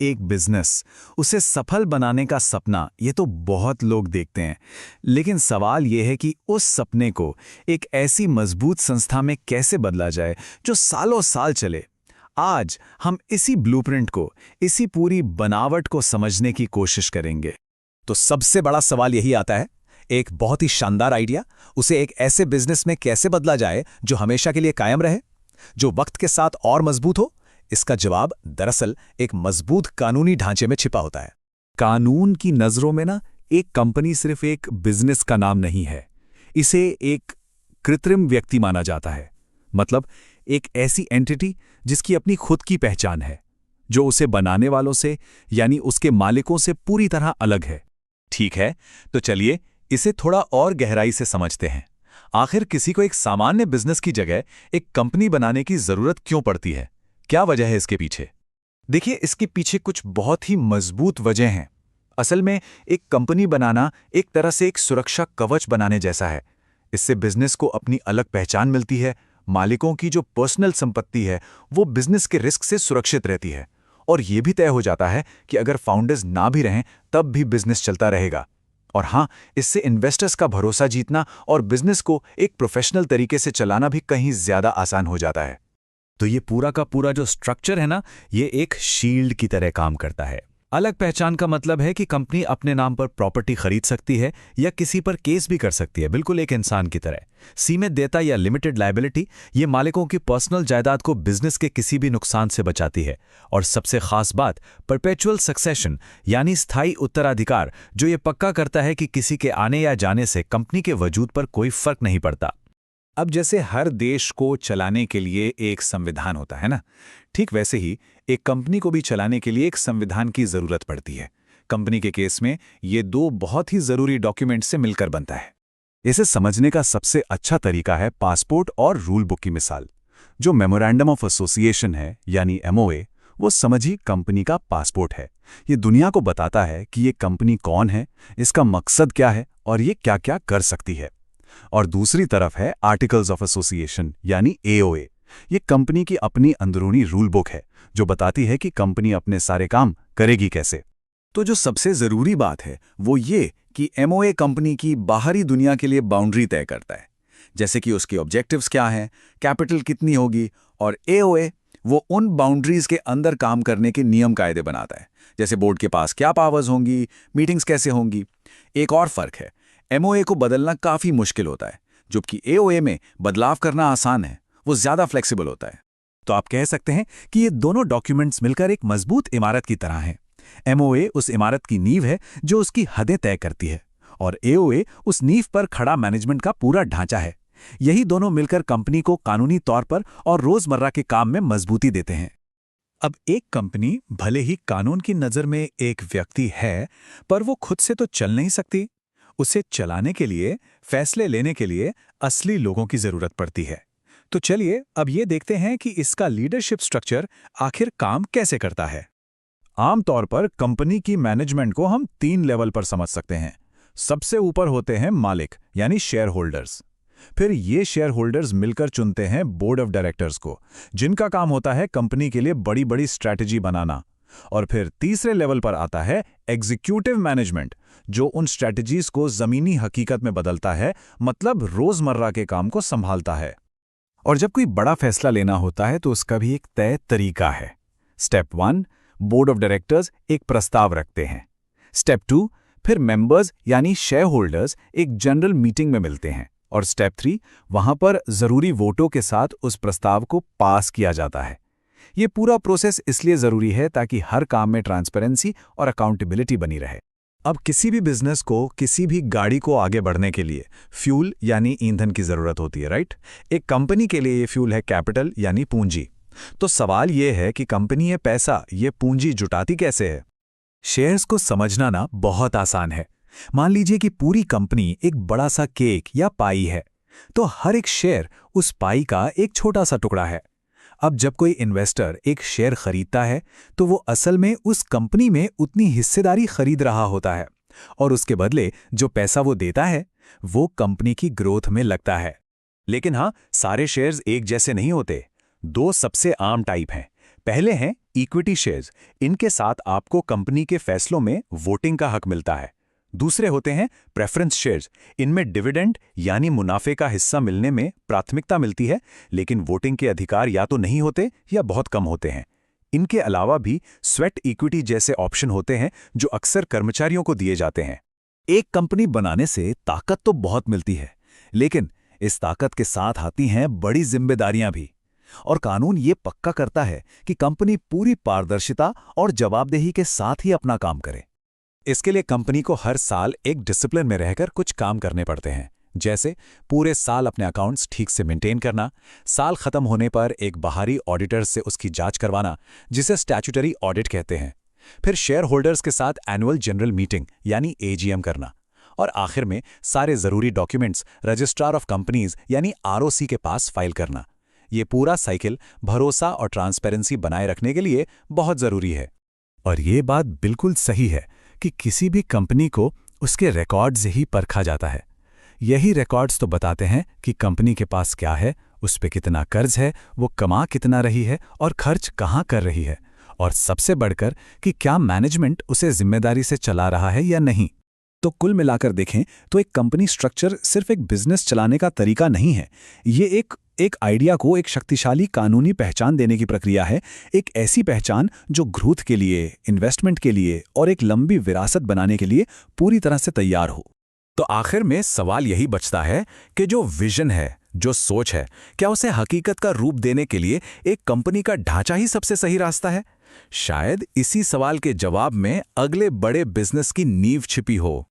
एक बिजनेस, उसे सफल बनाने का सपना, ये तो बहुत लोग देखते हैं। लेकिन सवाल ये है कि उस सपने को एक ऐसी मजबूत संस्था में कैसे बदला जाए जो सालों साल चले। आज हम इसी ब्लूप्रिंट को, इसी पूरी बनावट को समझने की कोशिश करेंगे। तो सबसे बड़ा सवाल यही आता है, एक बहुत ही शानदार आइडिया, उसे एक ऐसे बिजनेस में कैसे बदला जाए जो हमेशा के लिए कायम रहे, जो वक्त के साथ और मजबूत हो। इसका जवाब दरअसल एक मजबूत कानूनी ढांचे में छिपा होता है। कानून की नजरों में ना, एक कंपनी सिर्फ एक बिजनेस का नाम नहीं है, इसे एक कृत्रिम व्यक्ति माना जाता है। मतलब एक ऐसी एंटिटी जिसकी अपनी खुद की पहचान है, जो उसे बनाने वालों से यानी उसके मालिकों से पूरी तरह अलग है। ठीक है, तो चलिए इसे थोड़ा और गहराई से समझते हैं। आखिर किसी को एक सामान्य बिजनेस की जगह एक कंपनी बनाने की जरूरत क्यों पड़ती है? क्या वजह है इसके पीछे? देखिए, इसके पीछे कुछ बहुत ही मजबूत वजह हैं। असल में एक कंपनी बनाना एक तरह से एक सुरक्षा कवच बनाने जैसा है। इससे बिजनेस को अपनी अलग पहचान मिलती है, मालिकों की जो पर्सनल संपत्ति है वो बिजनेस के रिस्क से सुरक्षित रहती है, और ये भी तय हो जाता है कि अगर फाउंडर्स ना भी रहें तब भी बिजनेस चलता रहेगा। और हाँ, इससे इन्वेस्टर्स का भरोसा जीतना और बिजनेस को एक प्रोफेशनल तरीके से चलाना भी कहीं ज्यादा आसान हो जाता है। तो ये पूरा का पूरा जो स्ट्रक्चर है ना, ये एक शील्ड की तरह काम करता है। अलग पहचान का मतलब है कि कंपनी अपने नाम पर प्रॉपर्टी खरीद सकती है या किसी पर केस भी कर सकती है, बिल्कुल एक इंसान की तरह। सीमित देयता या लिमिटेड लायबिलिटी ये मालिकों की पर्सनल जायदाद को बिजनेस के किसी भी नुकसान से बचाती है। और सबसे खास बात, परपेचुअल सक्सेशन यानी स्थायी उत्तराधिकार, जो ये पक्का करता है कि किसी के आने या जाने से कंपनी के वजूद पर कोई फर्क नहीं पड़ता। अब जैसे हर देश को चलाने के लिए एक संविधान होता है ना, ठीक वैसे ही एक कंपनी को भी चलाने के लिए एक संविधान की जरूरत पड़ती है। कंपनी के केस में ये दो बहुत ही जरूरी डॉक्यूमेंट से मिलकर बनता है। इसे समझने का सबसे अच्छा तरीका है पासपोर्ट और रूल बुक की मिसाल। जो मेमोरेंडम ऑफ एसोसिएशन है यानी एमओए, वो समझी कंपनी का पासपोर्ट है। ये दुनिया को बताता है कि ये कंपनी कौन है, इसका मकसद क्या है और ये क्या क्या कर सकती है। और दूसरी तरफ है आर्टिकल्स ऑफ एसोसिएशन यानी एओए। ये कंपनी की अपनी अंदरूनी रूल बुक है, जो बताती है कि कंपनी अपने सारे काम करेगी कैसे। तो जो सबसे जरूरी बात है वो ये कि एमओए कंपनी की बाहरी दुनिया के लिए बाउंड्री तय करता है, जैसे कि उसके ऑब्जेक्टिव्स क्या हैं, कैपिटल कितनी होगी। और एओए वो उन बाउंड्रीज के अंदर काम करने के नियम कायदे बनाता है, जैसे बोर्ड के पास क्या पावर्स होंगी, मीटिंग्स कैसे होंगी। एक और फर्क है, एमओए को बदलना काफी मुश्किल होता है, जबकि एओए में बदलाव करना आसान है, वो ज्यादा फ्लेक्सिबल होता है। तो आप कह सकते हैं कि ये दोनों डॉक्यूमेंट्स मिलकर एक मजबूत इमारत की तरह हैं। एमओए उस इमारत की नींव है जो उसकी हदें तय करती है, और एओए उस नींव पर खड़ा मैनेजमेंट का पूरा ढांचा है। यही दोनों मिलकर कंपनी को कानूनी तौर पर और रोजमर्रा के काम में मजबूती देते हैं। अब एक कंपनी भले ही कानून की नजर में एक व्यक्ति है, पर वो खुद से तो चल नहीं सकती। उसे चलाने के लिए, फैसले लेने के लिए असली लोगों की जरूरत पड़ती है। तो चलिए अब ये देखते हैं कि इसका लीडरशिप स्ट्रक्चर आखिर काम कैसे करता है। आमतौर पर कंपनी की मैनेजमेंट को हम 3 लेवल पर समझ सकते हैं। सबसे ऊपर होते हैं मालिक यानी शेयर होल्डर्स। फिर ये शेयर होल्डर्स मिलकर चुनते हैं बोर्ड ऑफ डायरेक्टर्स को, जिनका काम होता है कंपनी के लिए बड़ी बड़ी स्ट्रैटेजी बनाना। और फिर तीसरे लेवल पर आता है एग्जीक्यूटिव मैनेजमेंट, जो उन स्ट्रैटेजीज को जमीनी हकीकत में बदलता है, मतलब रोजमर्रा के काम को संभालता है। और जब कोई बड़ा फैसला लेना होता है तो उसका भी एक तय तरीका है। स्टेप 1, बोर्ड ऑफ डायरेक्टर्स एक प्रस्ताव रखते हैं। स्टेप 2, फिर मेंबर्स यानी शेयर होल्डर्स एक जनरल मीटिंग में मिलते हैं। और स्टेप 3, वहां पर जरूरी वोटों के साथ उस प्रस्ताव को पास किया जाता है। ये पूरा प्रोसेस इसलिए जरूरी है ताकि हर काम में ट्रांसपेरेंसी और अकाउंटेबिलिटी बनी रहे। अब किसी भी बिजनेस को, किसी भी गाड़ी को आगे बढ़ने के लिए फ्यूल यानी ईंधन की जरूरत होती है, राइट? एक कंपनी के लिए ये फ्यूल है कैपिटल यानी पूंजी। तो सवाल ये है कि कंपनी ये पैसा, ये पूंजी जुटाती कैसे है? शेयर्स को समझना ना बहुत आसान है। मान लीजिए कि पूरी कंपनी एक बड़ा सा केक या पाई है, तो हर एक शेयर उस पाई का एक छोटा सा टुकड़ा है। अब जब कोई इन्वेस्टर एक शेयर खरीदता है तो वो असल में उस कंपनी में उतनी हिस्सेदारी खरीद रहा होता है, और उसके बदले जो पैसा वो देता है वो कंपनी की ग्रोथ में लगता है। लेकिन हाँ, सारे शेयर्स एक जैसे नहीं होते। 2 सबसे आम टाइप हैं। पहले हैं इक्विटी शेयर्स, इनके साथ आपको कंपनी के फैसलों में वोटिंग का हक मिलता है। दूसरे होते हैं प्रेफरेंस शेयर्स, इनमें डिविडेंड यानी मुनाफे का हिस्सा मिलने में प्राथमिकता मिलती है, लेकिन वोटिंग के अधिकार या तो नहीं होते या बहुत कम होते हैं। इनके अलावा भी स्वेट इक्विटी जैसे ऑप्शन होते हैं जो अक्सर कर्मचारियों को दिए जाते हैं। एक कंपनी बनाने से ताकत तो बहुत मिलती है, लेकिन इस ताकत के साथ आती हैं बड़ी जिम्मेदारियां भी। और कानून ये पक्का करता है कि कंपनी पूरी पारदर्शिता और जवाबदेही के साथ ही अपना काम करे। इसके लिए कंपनी को हर साल एक डिसिप्लिन में रहकर कुछ काम करने पड़ते हैं, जैसे पूरे साल अपने अकाउंट्स ठीक से मेंटेन करना, साल खत्म होने पर एक बाहरी ऑडिटर से उसकी जांच करवाना, जिसे स्टैट्यूटरी ऑडिट कहते हैं, फिर शेयर होल्डर्स के साथ एनुअल जनरल मीटिंग यानी एजीएम करना, और आखिर में सारे जरूरी डॉक्यूमेंट्स रजिस्ट्रार ऑफ कंपनीज यानी आरओसी के पास फाइल करना। ये पूरा साइकिल भरोसा और ट्रांसपेरेंसी बनाए रखने के लिए बहुत जरूरी है। और ये बात बिल्कुल सही है कि किसी भी कंपनी को उसके रिकॉर्ड्स ही परखा जाता है। यही रिकॉर्ड्स तो बताते हैं कि कंपनी के पास क्या है, उस पे कितना कर्ज है, वो कमा कितना रही है और खर्च कहाँ कर रही है, और सबसे बढ़कर कि क्या मैनेजमेंट उसे जिम्मेदारी से चला रहा है या नहीं। तो कुल मिलाकर देखें तो एक कंपनी स्ट्रक्चर सिर्फ एक बिजनेस चलाने का तरीका नहीं है, ये एक आइडिया को एक शक्तिशाली कानूनी पहचान देने की प्रक्रिया है। एक ऐसी पहचान जो ग्रोथ के लिए, इन्वेस्टमेंट के लिए और एक लंबी विरासत बनाने के लिए पूरी तरह से तैयार हो। तो आखिर में सवाल यही बचता है कि जो विजन है, जो सोच है, क्या उसे हकीकत का रूप देने के लिए एक कंपनी का ढांचा ही सबसे सही रास्ता है? शायद इसी सवाल के जवाब में अगले बड़े बिजनेस की नींव छिपी हो।